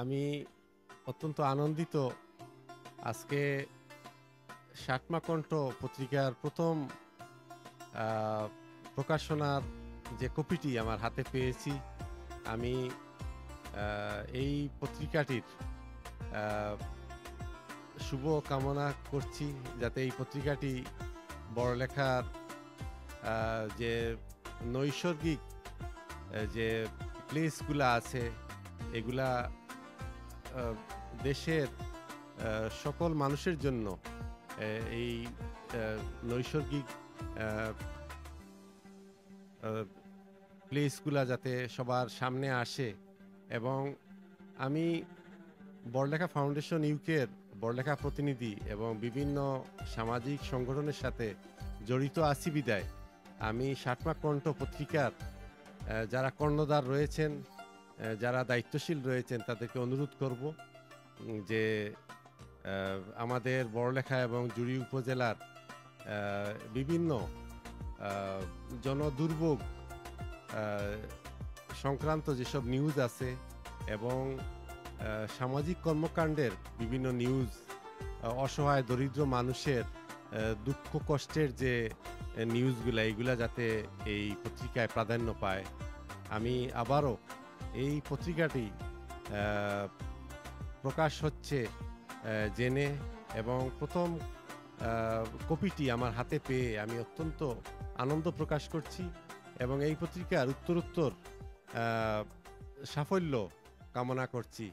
আমি অত্যন্ত আনন্দিত আজকে সাতমা কণ্ঠ পত্রিকার প্রথম প্রকাশনার যে কপিটি আমার হাতে পেয়েছি। আমি এই পত্রিকাটির শুভ কামনা করছি যাতে এই পত্রিকাটি বড়লেখার যে নৈসর্গিক যে প্লেসগুলো আছে এগুলা দেশের সকল মানুষের জন্য এই নৈসর্গিক প্লেসগুলা যাতে সবার সামনে আসে। এবং আমি বড়লেখা ফাউন্ডেশন ইউকের বড়লেখা প্রতিনিধি এবং বিভিন্ন সামাজিক সংগঠনের সাথে জড়িত আছি বিদায় আমি সাতমা কণ্ঠ পত্রিকার যারা কর্ণধার রয়েছেন, যারা দায়িত্বশীল রয়েছেন তাদেরকে অনুরোধ করব যে আমাদের বড়লেখা এবং জুড়ি উপজেলার বিভিন্ন জনদুর্ভোগ সংক্রান্ত যেসব নিউজ আছে এবং সামাজিক কর্মকাণ্ডের বিভিন্ন নিউজ, অসহায় দরিদ্র মানুষের দুঃখ কষ্টের যে নিউজগুলা এইগুলা যাতে এই পত্রিকায় প্রাধান্য পায়। আমি আবারও এই পত্রিকাটি প্রকাশ হচ্ছে জেনে এবং প্রথম কপিটি আমার হাতে পেয়ে আমি অত্যন্ত আনন্দ প্রকাশ করছি এবং এই পত্রিকার উত্তরোত্তর সাফল্য কামনা করছি।